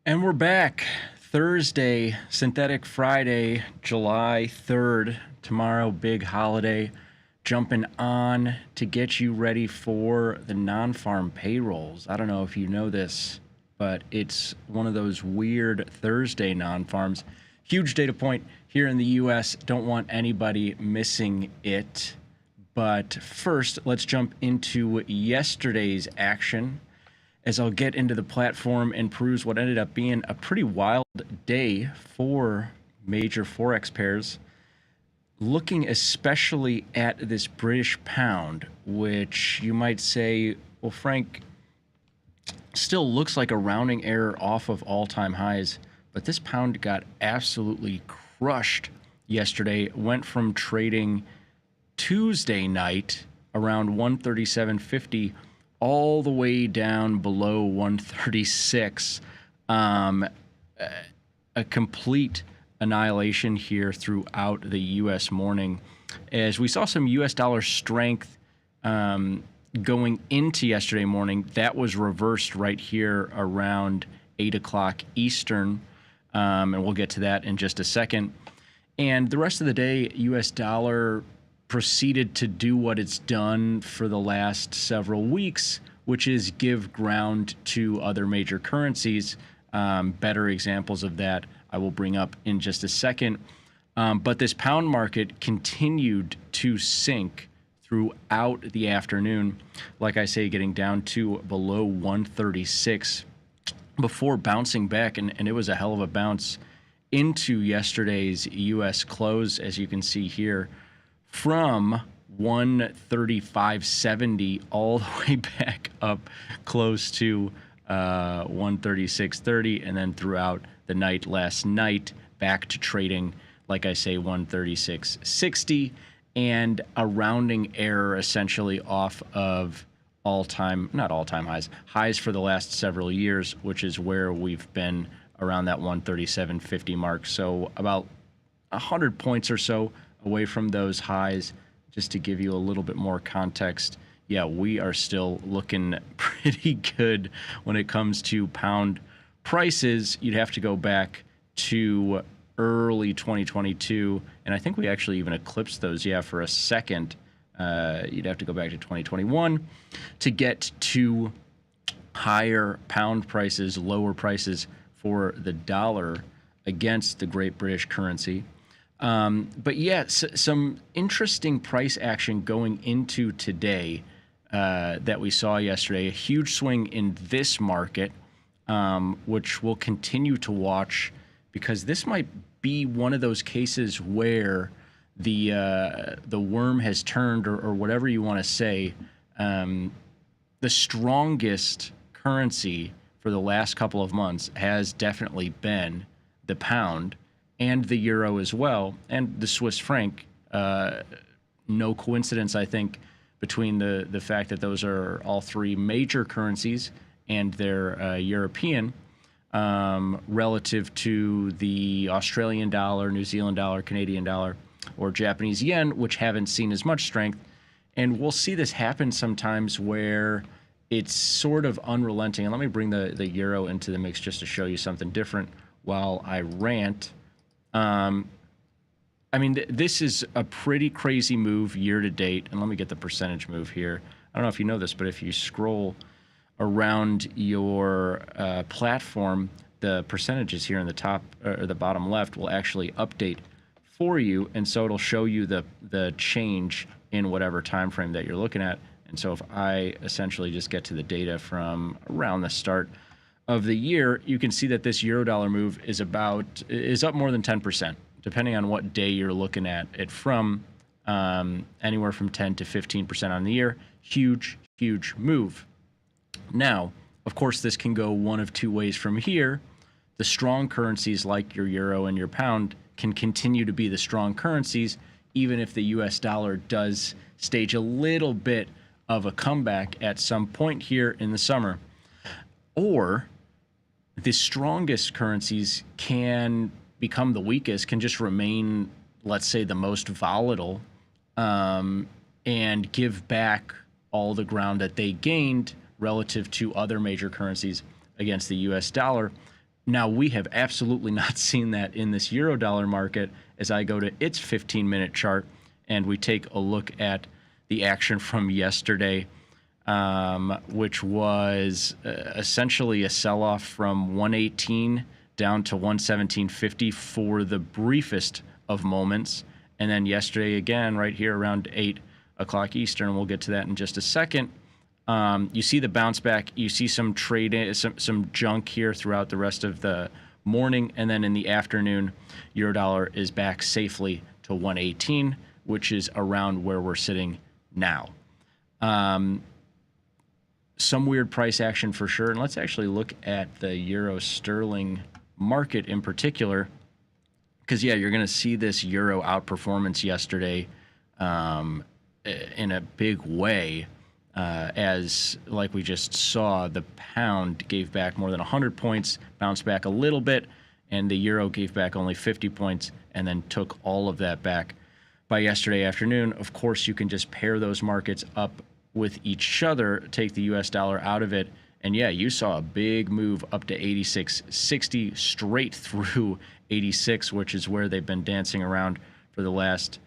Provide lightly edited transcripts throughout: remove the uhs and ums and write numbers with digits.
And we're back. Thursday, Synthetic Friday, July 3rd. Tomorrow, big holiday. Jumping on to get you ready for the non-farm payrolls. I don't know if you know this, but it's one of those weird Thursday non-farms. Huge data point here in the U.S. Don't want anybody missing it. But first, let's jump into yesterday's action, as I'll get into the platform and peruse what ended up being a pretty wild day for major Forex pairs. Looking especially at this British pound, which you might say, well, Frank, still looks like a rounding error off of all-time highs, but this pound got absolutely crushed yesterday. Went from trading Tuesday night around 137.50 all the way down below 136. A complete annihilation here throughout the U.S. morning, as we saw some U.S. dollar strength going into yesterday morning. That was reversed right here around 8 o'clock Eastern, and we'll get to that in just a second. And the rest of the day, U.S. dollar proceeded to do what it's done for the last several weeks, which is give ground to other major currencies. Better examples of that I will bring up in just a second. But this pound market continued to sink throughout the afternoon, like I say, getting down to below 136 before bouncing back, and it was a hell of a bounce into yesterday's U.S. close, as you can see here, from 135.70 all the way back up close to 136.30, and then throughout the night last night back to trading, like I say, 136.60, and a rounding error essentially off of not all-time highs for the last several years, which is where we've been around that 137.50 mark. So about 100 points or so away from those highs. Just to give you a little bit more context, yeah, we are still looking pretty good when it comes to pound prices. You'd have to go back to early 2022, and I think we actually even eclipsed those, for a second. You'd have to go back to 2021 to get to higher pound prices, lower prices for the dollar against the great British currency. But some interesting price action going into today that we saw yesterday. A huge swing in this market, which we'll continue to watch, because this might be one of those cases where the worm has turned, or whatever you want to say. The strongest currency for the last couple of months has definitely been the pound, and the euro as well, and the Swiss franc. No coincidence, I think, between the fact that those are all three major currencies, and they're European, relative to the Australian dollar, New Zealand dollar, Canadian dollar, or Japanese yen, which haven't seen as much strength. And we'll see this happen sometimes where it's sort of unrelenting. And let me bring the euro into the mix just to show you something different while I rant. This is a pretty crazy move year to date. And let me get the percentage move here. I don't know if you know this, but if you scroll around your platform, the percentages here in the top or the bottom left will actually update for you. And so it'll show you the change in whatever time frame that you're looking at. And so if I essentially just get to the data from around the start of the year, you can see that this euro dollar move is up more than 10%, depending on what day you're looking at it from, anywhere from 10 to 15% on the year. Huge move. Now, of course, this can go one of two ways from here. The strong currencies like your euro and your pound can continue to be the strong currencies, even if the US dollar does stage a little bit of a comeback at some point here in the summer. Or the strongest currencies can become the weakest, can just remain, let's say, the most volatile, and give back all the ground that they gained relative to other major currencies against the US dollar. Now, we have absolutely not seen that in this euro dollar market as I go to its 15-minute chart and we take a look at the action from yesterday, which was essentially a sell-off from 118 down to 117.50 for the briefest of moments. And then yesterday again, right here around 8 o'clock Eastern, we'll get to that in just a second. You see the bounce back. You see some trade, some junk here throughout the rest of the morning, and then in the afternoon, Eurodollar is back safely to 118, which is around where we're sitting now. Some weird price action for sure, and let's actually look at the Euro Sterling market in particular, because yeah, you're going to see this Euro outperformance yesterday in a big way. As like we just saw, the pound gave back more than 100 points, bounced back a little bit, and the euro gave back only 50 points and then took all of that back by yesterday afternoon. Of course, you can just pair those markets up with each other, take the US dollar out of it, and yeah, you saw a big move up to 86.60 straight through 86, which is where they've been dancing around for the last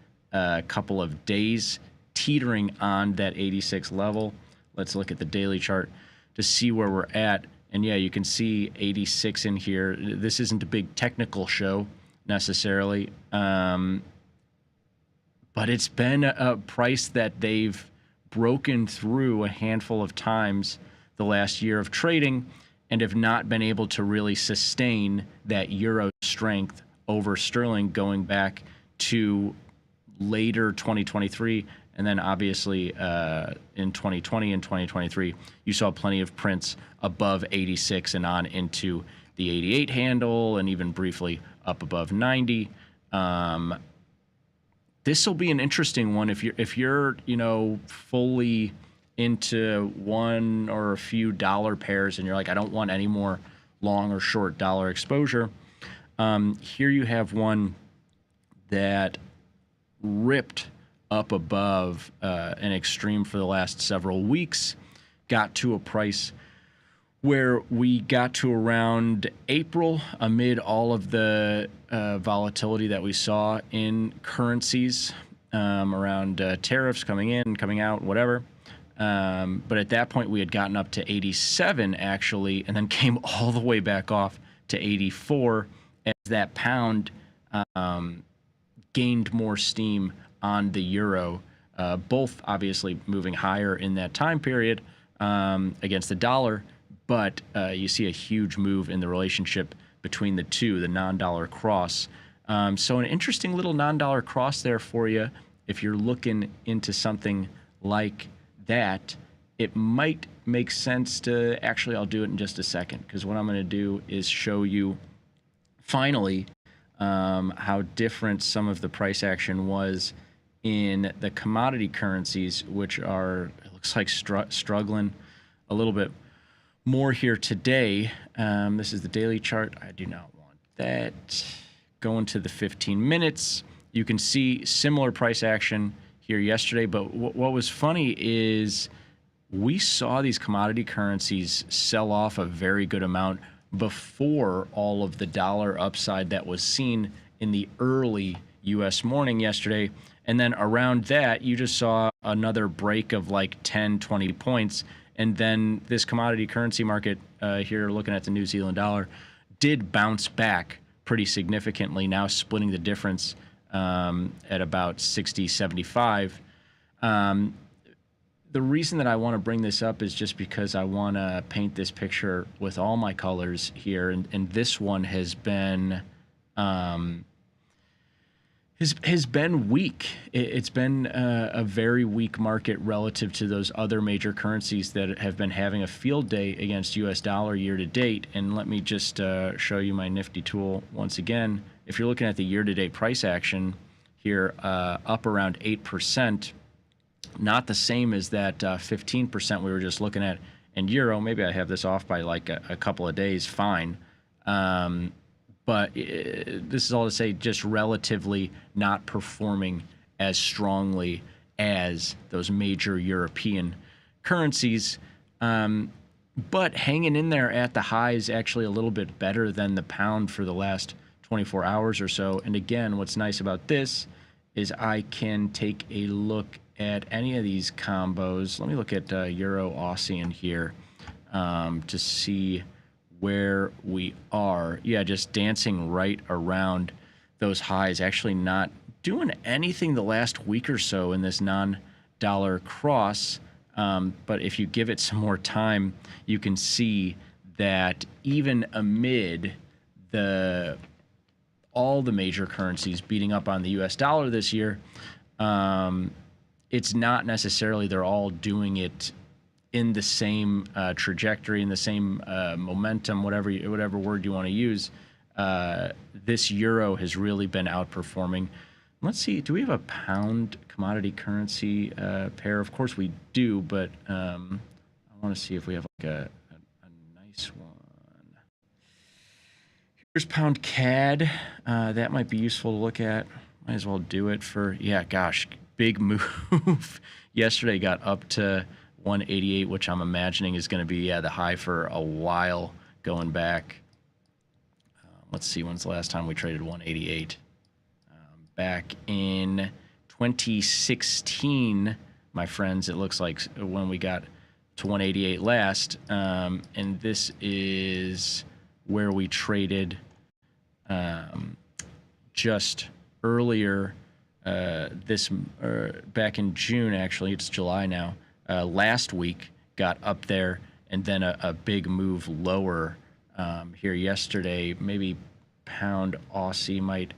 couple of days, teetering on that 86 level. Let's look at the daily chart to see where we're at. And yeah, you can see 86 in here. This isn't a big technical show necessarily, but it's been a price that they've broken through a handful of times the last year of trading and have not been able to really sustain that euro strength over sterling going back to later 2023. And then obviously in 2020 and 2023, you saw plenty of prints above 86 and on into the 88 handle and even briefly up above 90. This will be an interesting one if you're fully into one or a few dollar pairs and you're like, I don't want any more long or short dollar exposure. Here you have one that ripped up above an extreme for the last several weeks, got to a price where we got to around April amid all of the volatility that we saw in currencies around tariffs coming in, coming out, whatever. But at that point, we had gotten up to 87 actually, and then came all the way back off to 84 as that pound gained more steam on the euro, both obviously moving higher in that time period against the dollar, but you see a huge move in the relationship between the two, the non-dollar cross. So an interesting little non-dollar cross there for you. If you're looking into something like that, it might make sense to actually, I'll do it in just a second, because what I'm going to do is show you finally how different some of the price action was in the commodity currencies, which are, it looks like, struggling a little bit more here today. This is the daily chart. I do not want that. Going to the 15 minutes, you can see similar price action here yesterday, but what was funny is we saw these commodity currencies sell off a very good amount before all of the dollar upside that was seen in the early U.S. morning yesterday. And then around that, you just saw another break of like 10, 20 points. And then this commodity currency market here, looking at the New Zealand dollar, did bounce back pretty significantly, now splitting the difference at about 60.75. The reason that I want to bring this up is just because I want to paint this picture with all my colors here. And this one has been has been weak. It's been a very weak market relative to those other major currencies that have been having a field day against US dollar year to date. And let me just show you my nifty tool once again. If you're looking at the year to date price action here, up around 8%, not the same as that 15% we were just looking at in euro. Maybe I have this off by like a couple of days, fine. But this is all to say, just relatively not performing as strongly as those major European currencies. but hanging in there at the highs actually a little bit better than the pound for the last 24 hours or so. And again, what's nice about this is I can take a look at any of these combos. Let me look at Euro Aussie in here to see where we are. Yeah, just dancing right around those highs, actually not doing anything the last week or so in this non-dollar cross. But if you give it some more time, you can see that even amid all the major currencies beating up on the US dollar this year, it's not necessarily they're all doing it in the same trajectory, in the same momentum, whatever word you want to use. This euro has really been outperforming. Let's see, do we have a pound commodity currency pair? Of course we do, but I want to see if we have like a nice one. Here's pound CAD. That might be useful to look at. Might as well do it for, yeah, gosh, big move. Yesterday got up to 188, which I'm imagining is going to be, the high for a while going back. Let's see, when's the last time we traded 188? Back in 2016, my friends, it looks like, when we got to 188 last. And this is where we traded just earlier back in June, actually. It's July now. Last week got up there, and then a big move lower here yesterday. Maybe pound Aussie might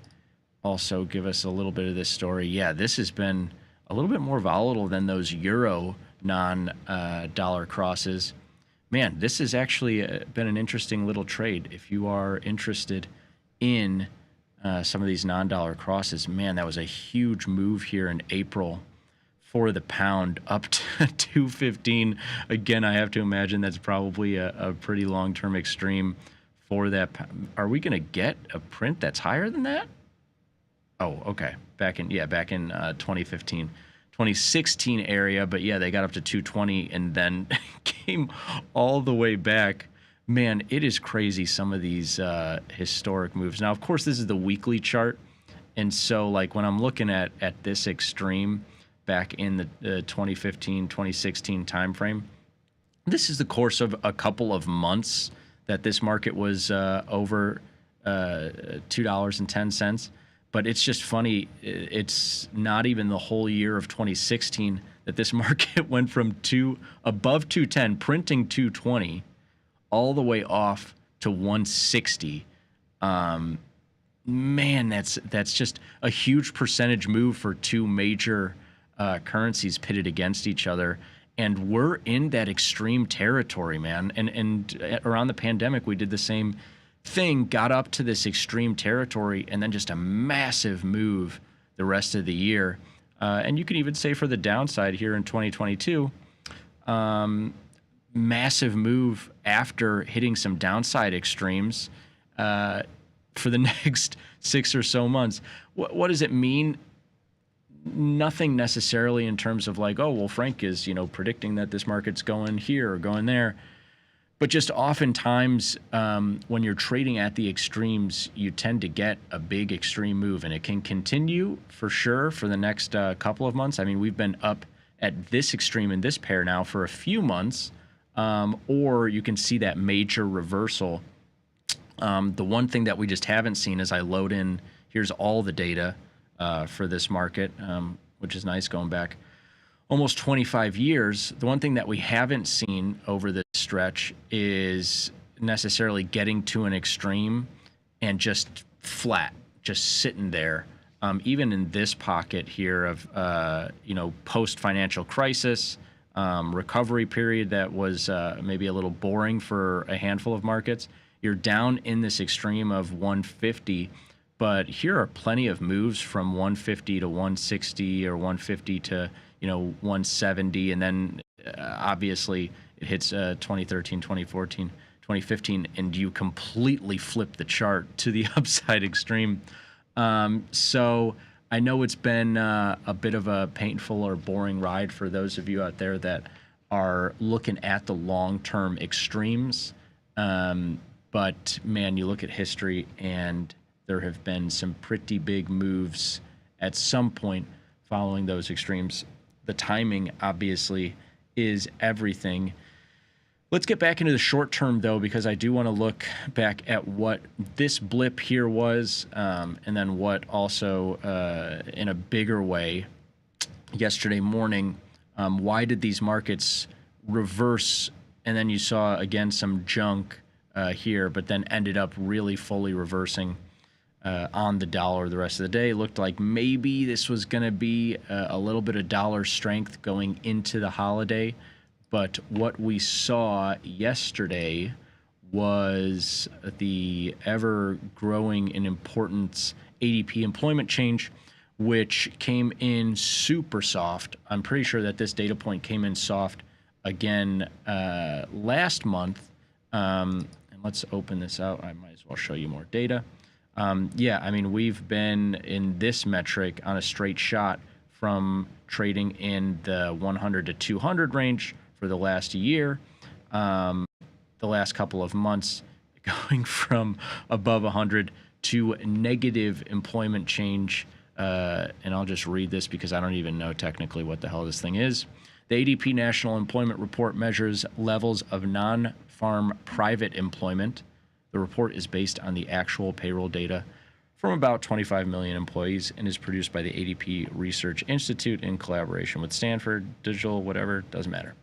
also give us a little bit of this story. Yeah, this has been a little bit more volatile than those euro non-dollar crosses. Man, this has actually been an interesting little trade. If you are interested in some of these non-dollar crosses, man, that was a huge move here in April for the pound up to 215. Again, I have to imagine that's probably a pretty long-term extreme for that. Are we going to get a print that's higher than that? Oh, okay. Back in 2015, 2016 area, but yeah, they got up to 220 and then came all the way back. Man, it is crazy, some of these historic moves. Now, of course, this is the weekly chart, and so like when I'm looking at this extreme back in the 2015, 2016 timeframe, this is the course of a couple of months that this market was over $2.10. But it's just funny. It's not even the whole year of 2016 that this market went from above 210, printing 220, all the way off to 160. Man, that's just a huge percentage move for two major currencies pitted against each other. And we're in that extreme territory, man. And around the pandemic, we did the same thing, got up to this extreme territory, and then just a massive move the rest of the year. And you can even say for the downside here in 2022, massive move after hitting some downside extremes for the next 6 or so months. What does it mean? Nothing necessarily in terms of like, oh, well, Frank is, predicting that this market's going here or going there. But just oftentimes when you're trading at the extremes, you tend to get a big extreme move, and it can continue for sure for the next couple of months. I mean, we've been up at this extreme in this pair now for a few months, or you can see that major reversal. The one thing that we just haven't seen is I load in, here's all the data for this market, which is nice going back almost 25 years. The one thing that we haven't seen over this stretch is necessarily getting to an extreme and just flat, just sitting there. Even in this pocket here of, post-financial crisis, recovery period that was maybe a little boring for a handful of markets, you're down in this extreme of 150. But here are plenty of moves from 150 to 160 or 150 to 170, and then obviously it hits 2013, 2014, 2015, and you completely flip the chart to the upside extreme. So I know it's been a bit of a painful or boring ride for those of you out there that are looking at the long-term extremes. But man, you look at history and there have been some pretty big moves at some point following those extremes. The timing obviously is everything. Let's get back into the short term, though, because I do want to look back at what this blip here was, and then what also, in a bigger way, yesterday morning, why did these markets reverse? And then you saw, again, some junk here, but then ended up really fully reversing on the dollar the rest of the day. Looked like maybe this was going to be a little bit of dollar strength going into the holiday. But what we saw yesterday was the ever-growing in importance ADP employment change, which came in super soft. I'm pretty sure that this data point came in soft again last month. And let's open this out. I might as well show you more data. Yeah, I mean, we've been in this metric on a straight shot from trading in the 100 to 200 range for the last year, the last couple of months, going from above 100 to negative employment change. And I'll just read this because I don't even know technically what the hell this thing is. The ADP National Employment Report measures levels of non-farm private employment. The report is based on the actual payroll data from about 25 million employees and is produced by the ADP Research Institute in collaboration with Stanford, Digital, whatever, doesn't matter.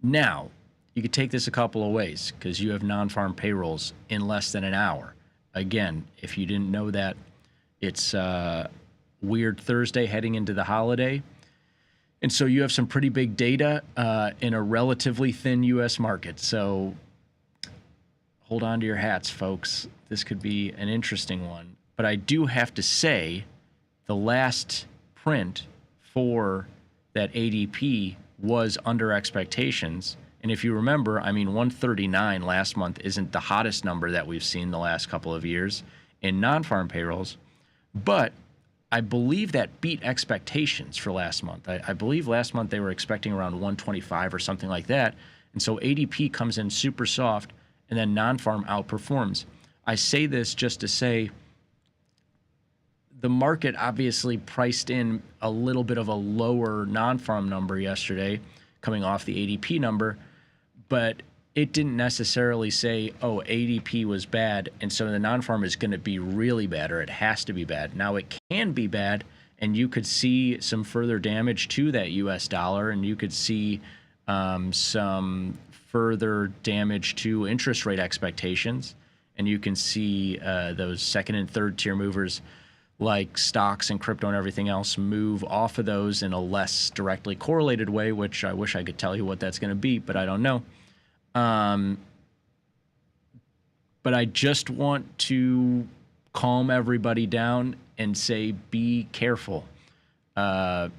Now, you could take this a couple of ways because you have non-farm payrolls in less than an hour. Again, if you didn't know that, it's Weird Thursday heading into the holiday. And so you have some pretty big data in a relatively thin U.S. market. So hold on to your hats, folks. This could be an interesting one. But I do have to say the last print for that ADP was under expectations. And if you remember, I mean, 139 last month isn't the hottest number that we've seen the last couple of years in non-farm payrolls. But I believe that beat expectations for last month. I believe last month they were expecting around 125 or something like that. And so ADP comes in super soft, and then non-farm outperforms. I say this just to say the market obviously priced in a little bit of a lower non-farm number yesterday coming off the ADP number, but it didn't necessarily say, oh, ADP was bad, and so the non-farm is going to be really bad, or it has to be bad. Now, it can be bad, and you could see some further damage to that U.S. dollar, and you could see some further damage to interest rate expectations, and you can see those second and third tier movers like stocks and crypto and everything else move off of those in a less directly correlated way, which I wish I could tell you what that's going to be, but I don't know. But I just want to calm everybody down and say be careful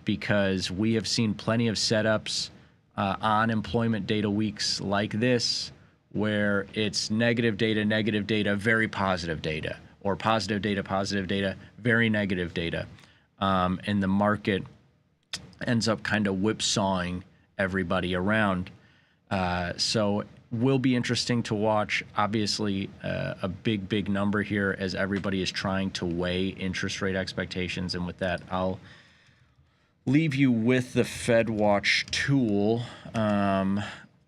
because we have seen plenty of setups on employment data weeks like this where it's negative data, very positive data, or positive data, very negative data. And the market ends up kind of whipsawing everybody around. So will be interesting to watch. Obviously, a big number here as everybody is trying to weigh interest rate expectations. And with that, I'll leave you with the FedWatch tool,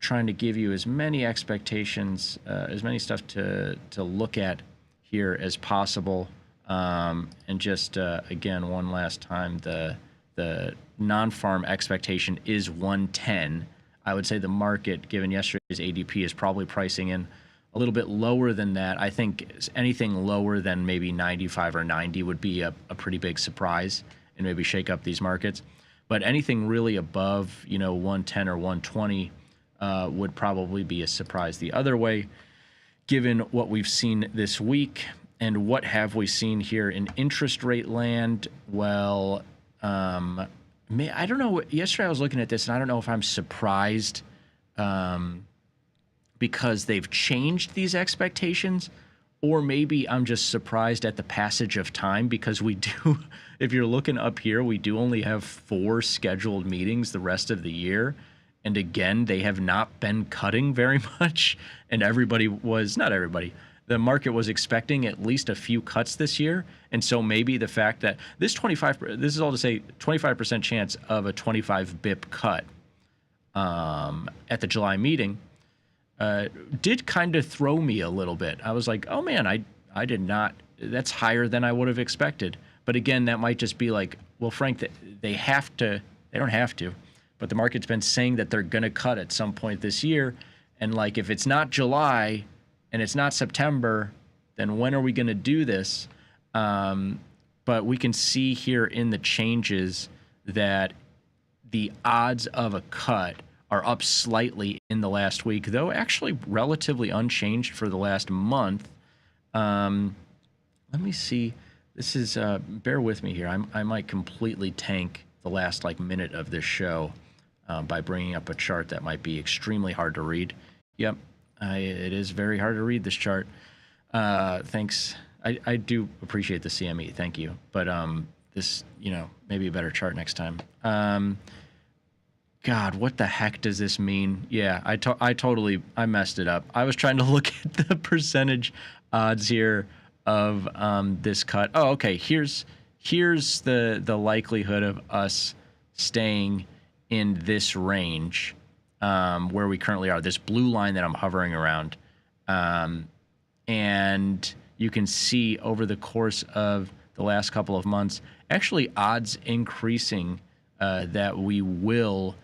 trying to give you as many expectations, as many stuff to look at here as possible. And just, again, one last time, the non-farm expectation is 110. I would say the market, given yesterday's ADP, is probably pricing in a little bit lower than that. I think anything lower than maybe 95 or 90 would be a pretty big surprise and maybe shake up these markets. But anything really above, 110 or 120 would probably be a surprise the other way, given what we've seen this week. And what have we seen here in interest rate land? Well, I don't know. Yesterday I was looking at this, and I don't know if I'm surprised because they've changed these expectations, Or maybe I'm just surprised at the passage of time, because we do, if you're looking up here, we do only have 4 scheduled meetings the rest of the year. And again, they have not been cutting very much. And not everybody, the market was expecting at least a few cuts this year. And so maybe the fact that this is all to say 25% chance of a 25 bip cut at the July meeting, did kind of throw me a little bit. I was like, oh man, I did not, that's higher than I would have expected. But again, that might just be like, well, Frank, they don't have to, but the market's been saying that they're going to cut at some point this year. And like, if it's not July and it's not September, then when are we going to do this? But we can see here in the changes that the odds of a cut are up slightly in the last week, though actually relatively unchanged for the last month. Let me see. This is, bear with me here. I might completely tank the last minute of this show by bringing up a chart that might be extremely hard to read. Yep, it is very hard to read, this chart. Thanks. I do appreciate the CME. Thank you. But this, maybe a better chart next time. God, what the heck does this mean? Yeah, I messed it up. I was trying to look at the percentage odds here of this cut. Oh, okay. Here's the likelihood of us staying in this range where we currently are. This blue line that I'm hovering around, and you can see over the course of the last couple of months, actually odds increasing that we will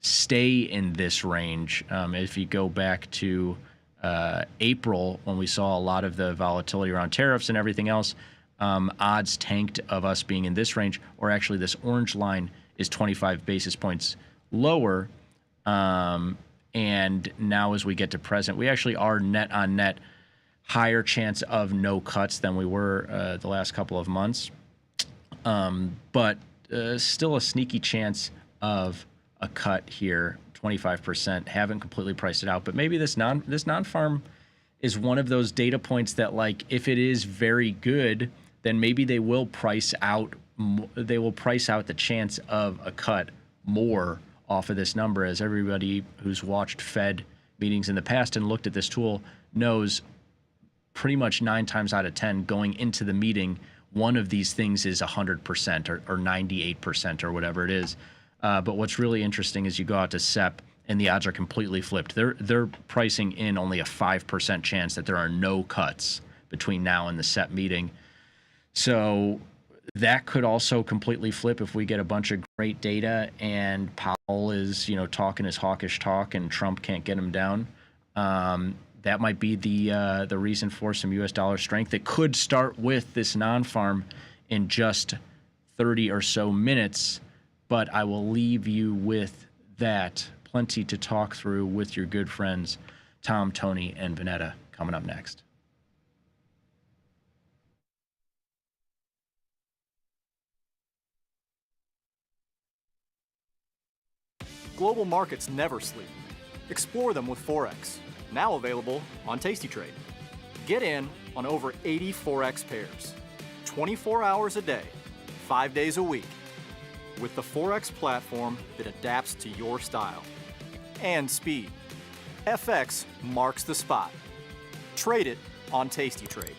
stay in this range. If you go back to April, when we saw a lot of the volatility around tariffs and everything else, odds tanked of us being in this range, or actually this orange line is 25 basis points lower. And now as we get to present, we actually are net on net higher chance of no cuts than we were the last couple of months. But still a sneaky chance of a cut here, 25%. Haven't completely priced it out, but maybe this non-farm is one of those data points that, if it is very good, then maybe they will price out the chance of a cut more off of this number, as everybody who's watched Fed meetings in the past and looked at this tool knows pretty much 9 times out of 10 going into the meeting, one of these things is 100% or 98% or whatever it is. But what's really interesting is you go out to SEP and the odds are completely flipped. They're pricing in only a 5% chance that there are no cuts between now and the SEP meeting. So that could also completely flip if we get a bunch of great data and Powell is, talking his hawkish talk and Trump can't get him down. That might be the reason for some U.S. dollar strength. It could start with this non-farm in just 30 or so minutes. But I will leave you with that. Plenty to talk through with your good friends, Tom, Tony, and Vanetta, coming up next. Global markets never sleep. Explore them with Forex, now available on tastytrade. Get in on over 80 Forex pairs, 24 hours a day, 5 days a week, with the Forex platform that adapts to your style and speed. FX marks the spot. Trade it on tastytrade.